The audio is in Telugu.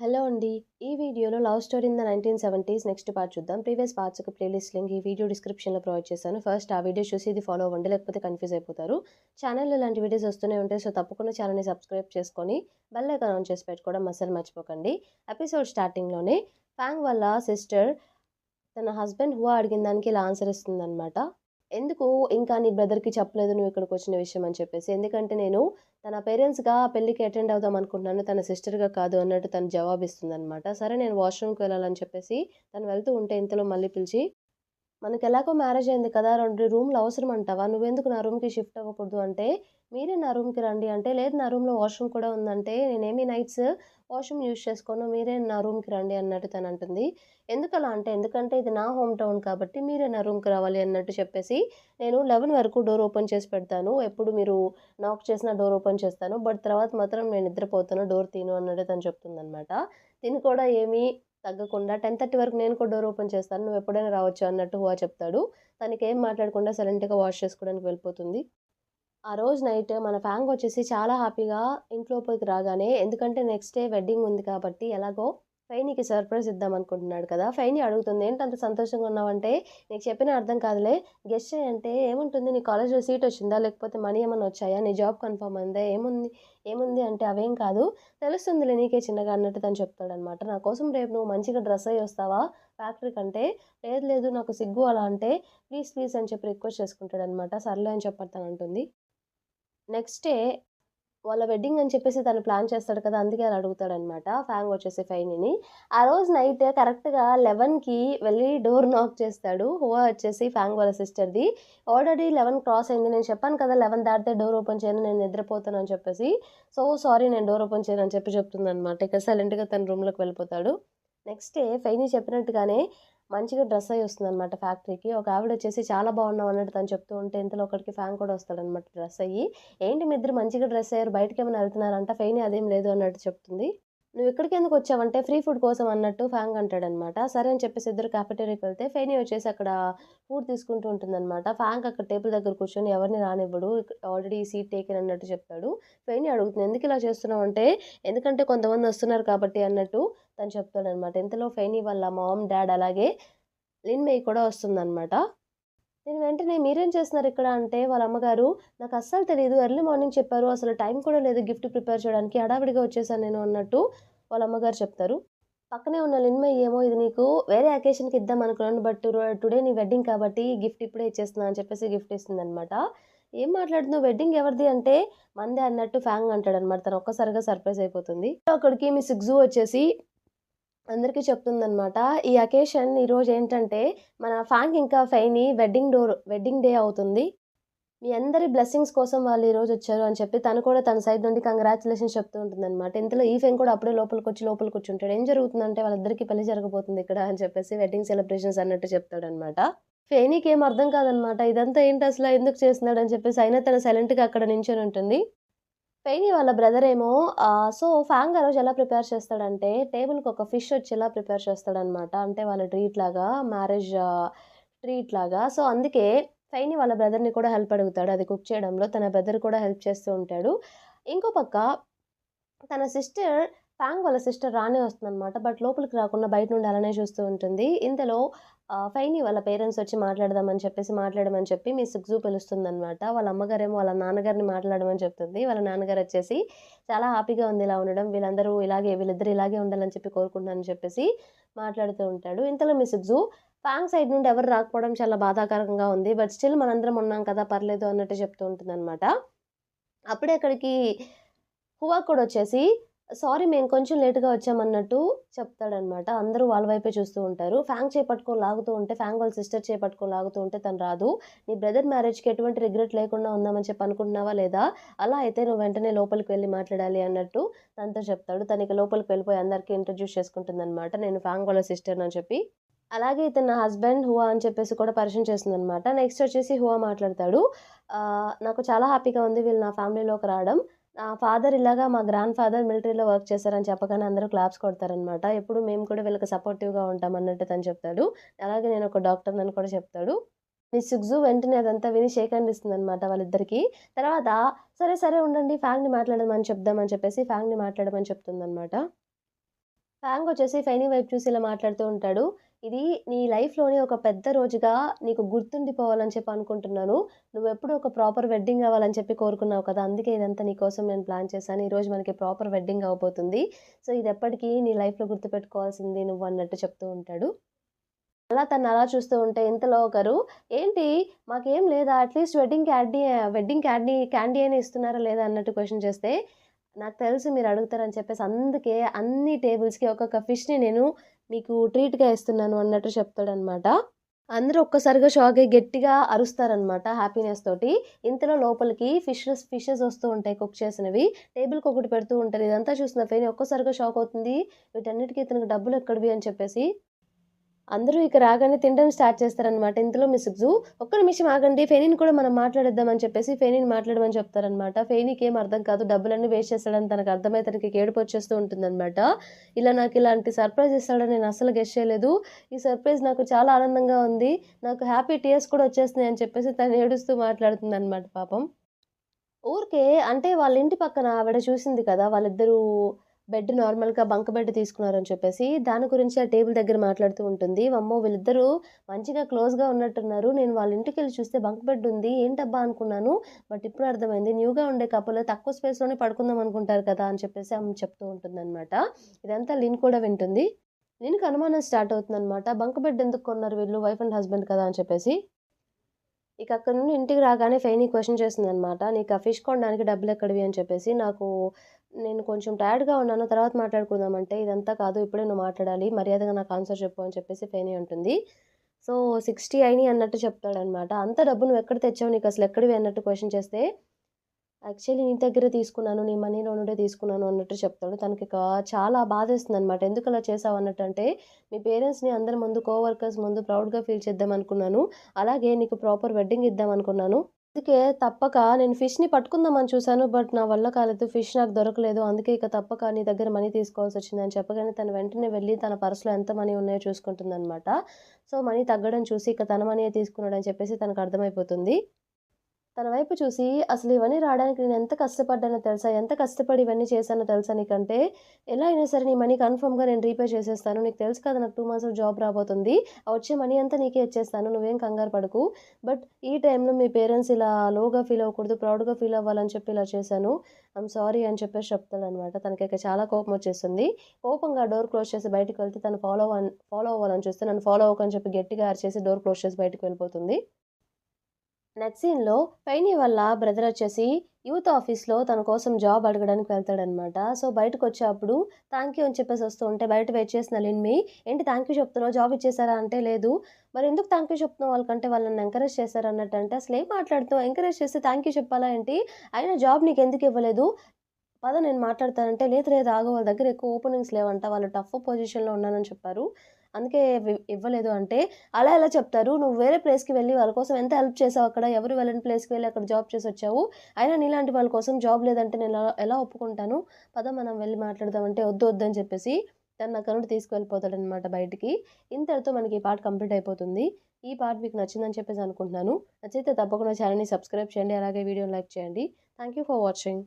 హలో అండి. ఈ వీడియోలో love story in the 1970s next part చూద్దాం. ప్రీవియస్ పార్ట్స్ యొక్క ప్లేలిస్ట్ లింక్ ఈ వీడియో డిస్క్రిప్షన్‌లో ప్రొవైడ్ చేశాను. ఫస్ట్ ఆ వీడియో చూసి ఇది ఫాలో అవ్వండి. లేకపోతే కన్‌ఫ్యూజ్ అయిపోతారు. ఛానెల్‌లో ఇలాంటి వీడియోస్ వస్తూనే ఉంటాయి. సో, తప్పకుండా ఛానెల్‌ని సబ్స్క్రైబ్ చేసుకొని బెల్ ఐకాన్ ఆన్ చేసి పెట్టుకోవడం అస్సలు మర్చిపోకండి. ఎపిసోడ్ స్టార్టింగ్‌లోనే ఫాంగ్ వాళ్ళ సిస్టర్ తన హస్బెండ్ హువా అడిగిన దానికి ఇలా ఆన్సర్ ఇస్తుందనమాట. ఎందుకు ఇంకా నీ బ్రదర్‌కి చెప్పలేదు నువ్వు ఇక్కడికొచ్చిన విషయం అని చెప్పేసి. ఎందుకంటే నేను తన పేరెంట్స్‌గా పెళ్ళికి అటెండ్ అవుదాం అనుకుంటున్నాను. తన సిస్టర్‌గా కాదు అన్నట్టు తను జవాబిస్తుందనమాట. సరే నేను వాష్‌రూమ్‌కి వెళ్ళాలని చెప్పేసి తను వెళ్తూ ఉంటే ఇంతలో మళ్ళీ పిలిచి మనకెలాగో మ్యారేజ్ అయింది కదా! 2 రూమ్‌లు అవసరం అంటావా? నువ్వెందుకు నా రూమ్‌కి షిఫ్ట్ అవ్వకూడదు అంటే, మీరే నా రూమ్‌కి రండి అంటే, లేదు నా రూమ్‌లో వాష్‌రూమ్ కూడా ఉందంటే, నేనేమి నైట్స్ వాష్‌రూమ్ యూజ్ చేసుకోను. మీరే నా రూమ్‌కి రండి అన్నట్టు తనంటుంది. ఎందుకలా అంటే, ఎందుకంటే ఇది నా హోమ్ టౌన్ కాబట్టి మీరే నా రూమ్‌కి రావాలి అన్నట్టు చెప్పేసి, నేను 11 వరకు డోర్ ఓపెన్ చేసి పెడతాను. ఎప్పుడు మీరు నాక్ చేసినా డోర్ ఓపెన్ చేస్తాను. బట్ తర్వాత మాత్రం నేను నిద్రపోతాను. డోర్ తీయను అన్నట్టు తను చెప్తుందనమాట. తిను కూడా ఏమి తగ్గకుండా 10:30 వరకు నేను కూడా డోర్ ఓపెన్ చేస్తాను. నువ్వెప్పుడైనా రావచ్చు అన్నట్టు హువా చెప్తాడు. తనకేం మాట్లాడకుండా సైలెంట్‌గా వాష్ చేసుకోవడానికి వెళ్ళిపోతుంది. ఆ రోజు నైట్ మన ఫ్యాంగ్ వచ్చేసి చాలా హ్యాపీగా ఇంటి లోపలికి రాగానే ఎందుకంటే నెక్స్ట్ డే వెడ్డింగ్ ఉంది కాబట్టి ఎలాగో ఫైనీకి సర్ప్రైజ్ ఇద్దాం అనుకుంటున్నాడు కదా! ఫైనీ అడుగుతుంది. "ఏంటంత సంతోషంగా ఉన్నావంటే, నీకు చెప్పినా అర్థం కాదులే. గెస్ చెయి" అంటే, "ఏముంటుంది నీ కాలేజ్‌లో సీట్ వచ్చిందా? లేకపోతే మనీ ఏమన్నా వచ్చాయా? నీ జాబ్ కన్ఫర్మ్ అయిందా? ఏముంది? ఏముంది?" అంటే, "అవేం కాదు. తెలుస్తుందిలే నీకే చిన్నగా" అన్నట్టు తను చెప్తాడనమాట. "నా కోసం రేపు నువ్వు మంచిగా డ్రెస్ అయ్యి వస్తావా ఫ్యాక్టరీకంటే?" "లేదు లేదు నాకు సిగ్గు" అలా అంటే, "ప్లీజ్ ప్లీజ్" అని చెప్పి రిక్వెస్ట్ చేసుకుంటాడనమాట. సర్లే అని చెప్పి తనంటుంది. నెక్స్ట్ డే వాళ్ళ వెడ్డింగ్ అని చెప్పేసి తను ప్లాన్ చేస్తాడు కదా! అందుకే అలా అడుగుతాడనమాట. ఫాంగ్ వచ్చేసి ఫైనీని. ఆ రోజు నైట్ కరెక్ట్‌గా 11కి వెళ్లి డోర్ నాక్ చేస్తాడు. హువా వచ్చేసి ఫాంగ్ వాళ్ళ సిస్టర్‌ది. ఆల్రెడీ 11 క్రాస్ అయింది. నేను చెప్పాను కదా! 11 దాటితే డోర్ ఓపెన్ చేయను. నేను నిద్రపోతాను అని చెప్పేసి. సో, సారీ నేను డోర్ ఓపెన్ చేయను అని చెప్పి చెప్తుందనమాట. ఇక సైలెంట్‌గా తన రూమ్‌లోకి వెళ్ళిపోతాడు. నెక్స్ట్ డే ఫెయినీ చెప్పినట్టుగానే మంచిగా డ్రెస్ అయ్యి వస్తుందనమాట ఫ్యాక్టరీకి. ఒక ఆవిడొచ్చేసి చాలా బాగున్నావు అన్నట్టు తను చెప్తూ ఉంటే ఇంతలో ఒకడికి ఫ్యాన్ కూడా వస్తాడనమాట డ్రెస్ అయ్యి. ఏంటి మీ ఇద్దరు మంచిగా డ్రెస్ అయ్యారు బయటకేమైనా ఎళ్తున్నారంట? ఫెయినీ అదేం లేదు అన్నట్టు చెప్తుంది. "నువ్విక్కడికెందుకొచ్చావంటే ఫ్రీ ఫుడ్ కోసం" అన్నట్టు ఫాంగ్ అంటాడనమాట. సరే అని చెప్పేసి ఇద్దరు కాఫెటేరియాకి వెళ్తే ఫెయినీ వచ్చేసి అక్కడ ఫుడ్ తీసుకుంటూ ఉంటుందనమాట. ఫాంగ్ అక్కడ టేబుల్ దగ్గర కూర్చొని ఎవరిని రానివ్వడు. ఆల్రెడీ సీట్ టేకెన్ అన్నట్టు చెప్తాడు. ఫెయినీ అడుగుతుంది "ఎందుకిలా చేస్తున్నావంటే" ఎందుకంటే కొంతమందొస్తున్నారు కాబట్టి అన్నట్టు తను చెప్తాడనమాట. ఇంతలో ఫెయినీ వాళ్ళ మామ్, డ్యాడ్ అలాగే లిన్ మెయి కూడా వస్తుందనమాట. నేను వెంటనే "మీరేం చేస్తున్నారిక్కడ" అంటే వాళ్ళ అమ్మగారు "నాకస్సలు తెలీదు. ఎర్లీ మార్నింగ్ చెప్పారు. అసలు టైం కూడా లేదు గిఫ్ట్ ప్రిపేర్ చేయడానికి. హడావిడిగా వచ్చేసాను నేను" అన్నట్టు వాళ్ళ అమ్మగారు చెప్తారు. పక్కనే ఉన్న లిన్మయి ఏమో "ఇది నీకు వేరే అకేషన్‌కి ఇద్దామనుకున్నాను. బట్ టుడే నీ వెడ్డింగ్ కాబట్టి గిఫ్ట్ ఇప్పుడే ఇచ్చేస్తున్నా" అని చెప్పేసి గిఫ్ట్ ఇస్తుందనమాట. "ఏం మాట్లాడుతున్నావు? వెడ్డింగ్ ఎవరిది?" అంటే "మనదే" అన్నట్టు ఫాంగ్ అంటాడనమాట. తను ఒక్కసారిగా సర్ప్రైజ్ అయిపోతుంది. అక్కడికి మిస్ గ్జూ వచ్చేసి అందరికీ చెప్తుందనమాట. ఈ అకేషన్ ఈరోజేంటంటే, మన ఫాంగ్ ఇంకా ఫెయినీ వెడ్డింగ్ డే అవుతుంది. మీ అందరి బ్లెస్సింగ్స్ కోసం వాళ్ళు ఈరోజొచ్చారు అని చెప్పి, తను కూడా తన సైడ్ నుండి కంగ్రాచ్యులేషన్స్ చెప్తూ ఉంటుందనమాట. ఇంతలో ఈ ఫెంగ్ కూడా అప్పుడే లోపలికొచ్చి లోపల కూర్చుంటాడు. ఏం జరుగుతుందంటే, వాళ్ళిద్దరికీ పెళ్లి జరగబోతుంది ఇక్కడ అని చెప్పేసి వెడ్డింగ్ సెలబ్రేషన్స్ అన్నట్టు చెప్తాడనమాట. ఫెయినీకేం అర్థం కాదనమాట. ఇదంతా ఏంటసల ఎందుకు చేస్తున్నాడని చెప్పేసి, అయినా తను సైలెంట్‌గా అక్కడ నించొనుంటుంది. ఫెయినీ వాళ్ళ బ్రదరేమో సో, ఫాంగ్ ఆ రోజు ఎలా ప్రిపేర్ చేస్తాడంటే, టేబుల్‌కొక ఫిష్ వచ్చేలా ప్రిపేర్ చేస్తాడనమాట. అంటే వాళ్ళ మ్యారేజ్ ట్రీట్ లాగా. సో, అందుకే ఫెయినీ వాళ్ళ బ్రదర్‌ని కూడా హెల్ప్ అడుగుతాడు అది కుక్ చేయడంలో. తన బ్రదర్ కూడా హెల్ప్ చేస్తూ ఉంటాడు. ఇంకో పక్క తన సిస్టర్ ఫాంగ్ వాళ్ళ సిస్టర్ రానే వస్తుందనమాట. బట్ లోపలికి రాకుండా బయట నుండి అలానే చూస్తూ ఉంటుంది. ఇంతలో ఫైనీ వాళ్ళ పేరెంట్స్ వచ్చి మాట్లాడమని చెప్పి మిస్ గ్జూ పిలుస్తుందనమాట. వాళ్ళ అమ్మగారేమో వాళ్ళ నాన్నగారిని మాట్లాడమని చెప్తుంది. వాళ్ళ నాన్నగారొచ్చేసి చాలా హ్యాపీగా ఉంది ఇలా ఉండడం. వీళ్ళిద్దరూ ఇలాగే ఉండాలని చెప్పి కోరుకుంటున్నానని చెప్పేసి మాట్లాడుతూ ఉంటాడు. ఇంతలో మిస్ గ్జూ ఫాంగ్ సైడ్ నుండి ఎవరు రాకపోవడం చాలా బాధాకరంగా ఉంది. బట్ స్టిల్ మనందరం ఉన్నాం కదా! పర్లేదు అన్నట్టు చెప్తూ ఉంటుందనమాట. అప్పుడే అక్కడికి హువా కూడా వచ్చేసి, సారీ మేము కొంచెం లేట్‌గా వచ్చామన్నట్టు చెప్తాడనమాట. అందరూ వాళ్ళ వైపే చూస్తూ ఉంటారు. ఫాంగ్ చేయి పట్టుకొని లాగుతూ ఉంటే, ఫాంగ్ వాళ్ళ సిస్టర్ చేయి పట్టుకొని లాగుతూ ఉంటే తను రాదు. నీ బ్రదర్ మ్యారేజ్‌కి ఎటువంటి రిగ్రెట్ లేకుండా ఉందామని చెప్పి అనుకుంటున్నావా లేదా? అలా అయితే నువ్వు వెంటనే లోపలికి వెళ్లి మాట్లాడాలి అన్నట్టు తనతో చెప్తాడు. తనిక లోపలికి వెళ్ళిపోయి అందరికి ఇంట్రొడ్యూస్ చేసుకుంటుందనమాట. నేను ఫాంగ్ వాళ్ళ సిస్టర్‌నని చెప్పి. అలాగే ఇతను నా హస్బెండ్ హువా అని చెప్పేసి కూడా పరిచయం చేస్తుందనమాట. నెక్స్ట్ వచ్చేసి హువా మాట్లాడతాడు. నాకు చాలా హ్యాపీగా ఉంది వీళ్ళు నా ఫ్యామిలీలోకి రావడం. నా ఫాదర్ ఇలాగా మా గ్రాండ్ ఫాదర్ మిలిటరీలో వర్క్ చేశారని చెప్పగానే అందరూ క్లాప్స్ కొడతారనమాట. ఎప్పుడు మేము కూడా వీళ్ళకి సపోర్టివ్‌గా ఉంటాం అన్నట్టు తను చెప్తాడు. అలాగే నేను ఒక డాక్టర్‌నని కూడా చెప్తాడు. మిస్ సుగ్జు వెంటనే అదంతా విని షేక్ హ్యాండ్ ఇస్తుందనమాట వాళ్ళిద్దరికీ. తర్వాత సరే, సరే ఉండండి ఫ్యాన్‌ని మాట్లాడమని చెప్దామని చెప్పేసి ఫ్యాన్‌ని మాట్లాడమని చెప్తుందనమాట. ఫ్యాంగ్ వచ్చేసి ఫెయినీ వైపు చూసి ఇలా మాట్లాడుతూ ఉంటాడు. "ఇది నీ లైఫ్‌లోని ఒక పెద్ద రోజుగా నీకు గుర్తుండిపోవాలని చెప్పి అనుకుంటున్నాను. నువ్వెప్పుడూ ఒక ప్రాపర్ వెడ్డింగ్ అవ్వాలని చెప్పి కోరుకున్నావు కదా! అందుకే ఇదంతా నీకోసం నేను ప్లాన్ చేశాను. ఈరోజు మనకి ప్రాపర్ వెడ్డింగ్ అవ్వబోతుంది. సో, ఇదెప్పటికీ నీ లైఫ్‌లో గుర్తుపెట్టుకోవాల్సింది నువ్వు" అన్నట్టు చెప్తూ ఉంటాడు. అలా తనలా చూస్తూ ఉంటే ఇంతలో ఒకరు, "ఏంటి మాకేం లేదా? అట్‌లీస్ట్ వెడ్డింగ్ క్యాండీ అయినా ఇస్తున్నారా లేదా?" అన్నట్టు క్వెషన్ చేస్తే, "నాకు తెలుసు మీరు అడుగుతారని చెప్పేసి అందుకే అన్ని టేబుల్స్‌కి ఒక్కొక్క ఫిష్‌ని నేను మీకు ట్రీట్‌గా ఇస్తున్నాను" అన్నట్టు చెప్తాడనమాట. అందరూ ఒక్కసారిగా షాక్ అయ్యి గట్టిగా అరుస్తారనమాట హ్యాపీనెస్ తోటి. ఇంతలో లోపలికి ఫిషెస్ వస్తూ ఉంటాయి కుక్ చేసినవి. టేబుల్‌కొకటి పెడుతూ ఉంటారు. ఇదంతా చూసిన ఫెని ఒక్కసారిగా షాక్ అవుతుంది. వీటన్నిటికి ఇతనికి డబ్బులెక్కడివి అని చెప్పేసి. అందరూ ఇక రాగానే తినడం స్టార్ట్ చేస్తారనమాట. ఇంతలో మిస్ జూ "ఒక్క నిమిషం ఆగండి. ఫెనీని కూడా మనం మాట్లాడేద్దాం" అని చెప్పేసి ఫెనీని మాట్లాడమని చెప్తారనమాట. ఫెనీకేం అర్థం కాదు. డబ్బులన్నీ వేస్ట్ చేస్తాడని తనకు అర్థమై తనకి ఏడుపొచ్చేస్తూ ఉంటుందనమాట. నాకు ఇలాంటి సర్ప్రైజ్ ఇస్తాడని నేను అస్సలు గెస్ చేయలేదు. ఈ సర్ప్రైజ్ నాకు చాలా ఆనందంగా ఉంది. నాకు హ్యాపీ టియర్స్ కూడా వచ్చేస్తున్నాయి అని చెప్పేసి తను ఏడుస్తూ మాట్లాడుతుందనమాట పాపం. ఊరికే అంటే వాళ్ళ ఇంటి పక్కన ఆవిడ చూసింది కదా! వాళ్ళిద్దరూ బెడ్ నార్మల్‌గా బంక్ బెడ్ తీసుకున్నారని చెప్పేసి, దాని గురించి ఆ టేబుల్ దగ్గర మాట్లాడుతూ ఉంటుంది. "వామ్మో! వీళ్ళిద్దరూ మంచిగా క్లోజ్‌గా ఉన్నట్టున్నారు. నేను వాళ్ళ ఇంటికెళ్ళి చూస్తే బంక్ బెడ్ ఉంది. ఏంటబ్బా! అనుకున్నాను. బట్ ఇప్పుడు అర్థమైంది. న్యూగా ఉండే కపుల్ తక్కువ స్పేస్‌లోనే పడుకుందాం అనుకుంటారు కదా!" అని చెప్పేసి ఆమె చెప్తూ ఉంటుందనమాట. ఇదంతా లిన్ కూడా వింటుంది. లిన్‌కి అనుమానం స్టార్ట్ అవుతుందనమాట. బంక్ బెడ్ ఎందుకు కొన్నారు వీళ్ళు? వైఫ్ అండ్ హస్బెండ్ కదా! అని చెప్పేసి. ఇక అక్కడి నుండి ఇంటికి రాగానే ఫెయినీ క్వెషన్ చేసిందనమాట. "నీకు ఆ ఫిష్ కొనడానికి డబ్బులెక్కడివి?" అని చెప్పేసి. నేను కొంచెం టైర్డ్‌గా ఉన్నాను. తర్వాత మాట్లాడుకుందాం" అంటే, "ఇదంతా కాదు. ఇప్పుడే నువ్వు మాట్లాడాలి. మర్యాదగా నాకు ఆన్సర్ చెప్పు" అని చెప్పేసి ఫెయినీ అంటుంది. సో, 60 అయినియి అన్నట్టు చెప్తాడనమాట. "అంత డబ్బు నువ్వెక్కడ తెచ్చావు? నీకసలు ఎక్కడివి?" అన్నట్టు క్వెషన్ చేస్తే, "యాక్చువల్లీ నీ దగ్గరే తీసుకున్నాను. నీ మనీలో నుండే తీసుకున్నాను" అన్నట్టు చెప్తాడు. తనకిక చాలా బాధేస్తుందనమాట. "ఎందుకలా చేశావు?" అన్నట్టంటే, "మీ పేరెంట్స్‌ని అందరి ముందు, కోవర్కర్స్ ముందు ప్రౌడ్‌గా ఫీల్ చేద్దామనుకున్నాను. అలాగే నీకు ప్రాపర్ వెడ్డింగ్ ఇద్దామనుకున్నాను. అందుకే తప్పక నేను ఫిష్‌ని పట్టుకుందామని చూసాను. బట్ నా వల్ల కాలేదు. ఫిష్ నాకు దొరకలేదు. అందుకే ఇక తప్పక నీ దగ్గర మనీ తీసుకోవాల్సొచ్చింది" అని చెప్పగానే తను వెంటనే వెళ్లి తన పర్స్‌లో ఎంత మనీ ఉన్నాయో చూసుకుంటుందనమాట. సో, మనీ తగ్గడం చూసి ఇక తన మనీయే తీసుకున్నాడని చెప్పేసి తనకర్థమైపోతుంది. తన వైపు చూసి, "అసలు ఇవన్నీ రాడానికి నేనెంత కష్టపడ్డానో తెలుసా? ఎంత కష్టపడి ఇవన్నీ చేశానో తెలుసా నీకంటే? ఎలా అయినా సరే నీ మనీ కన్ఫర్మ్‌గా నేను రీపే చేసేస్తాను. నీకు తెలుసు కదా! నాకు 2 మంత్స్‌లో జాబ్ రాబోతుంది. ఆ వచ్చే మనీ అంతా నీకే ఇచ్చేస్తాను. నువ్వేం కంగారు పడకు. బట్ ఈ టైంలో మీ పేరెంట్స్ ఇలా లోగా ఫీల్ అవ్వకూడదు. ప్రౌడ్‌గా ఫీల్ అవ్వాలని చెప్పి ఇలా చేశాను. ఐయామ్ సారీ" అని చెప్పేసి చెప్తాడనమాట. తనకిక చాలా కోపమొచ్చేస్తుంది. కోపంగా డోర్ క్లోజ్ చేసి బయటికి వెళ్తే తను ఫాలో అవ్వాలని చూస్తే, "నన్ను ఫాలో అవ్వకని" చెప్పి గట్టిగా అరిచేసి డోర్ క్లోజ్ చేసి బయటికి వెళ్ళిపోతుంది. నెక్స్ట్ సీన్‌లో ఫెయినీ వాళ్ళ బ్రదరొచ్చేసి యూత్ ఆఫీస్‌లో తన కోసం జాబ్ అడగడానికి వెళ్తాడనమాట. సో, బయటకొచ్చే అప్పుడు థాంక్ యూ అని చెప్పేసి వస్తూ ఉంటే బయట వెయిట్ చేసిన లిన్‌మి, "ఏంటి థాంక్ యూ చెప్తున్నావు? జాబ్ ఇచ్చేసారా?" అంటే, "లేదు." "మరెందుకు థాంక్ యూ చెప్తున్నావు వాళ్ళకంటే వాళ్ళు నన్ను ఎంకరేజ్ చేశారు" అన్నట్టంటే, "అసలేం మాట్లాడుతున్నావు? ఎంకరేజ్ చేస్తే థాంక్ యూ చెప్పాలా ఏంటి? అయినా జాబ్ నీకెందుకు ఇవ్వలేదు? పద నేను మాట్లాడతానంటే, లేదు లేదు ఆగు వాళ్ళ దగ్గర ఎక్కువ ఓపెనింగ్స్ లేవంట. వాళ్ళు టఫ్ పొజిషన్‌లో ఉన్నానని చెప్పారు. అందుకే ఇవ్వలేదు అంటే, అలా ఎలా చెప్తారు? నువ్వు వేరే ప్లేస్‌కి వెళ్లి వాళ్ళ కోసం ఎంత హెల్ప్ చేసావు అక్కడ. ఎవరు వెళ్ళని ప్లేస్‌కి వెళ్లి అక్కడ జాబ్ చేసొచ్చావు. అయినా నీలాంటి వాళ్ళ కోసం జాబ్ లేదంటే నేను ఎలా ఎలా ఒప్పుకుంటాను? పద మనం వెళ్లి మాట్లాడదాం అంటే, వద్దు వద్దు అని చెప్పేసి తనని అక్కడి నుండి తీసుకెళ్ళిపోతాడనమాట బయటికి. ఇంతటితో మనకి ఈ పార్ట్ కంప్లీట్ అయిపోతుంది. ఈ పార్ట్ మీకు నచ్చిందని చెప్పేసి అనుకుంటున్నాను. నచ్చితే తప్పకుండా ఛానెల్‌ని సబ్స్క్రైబ్ చేయండి. అలాగే వీడియోని లైక్ చేయండి. Thank you for watching.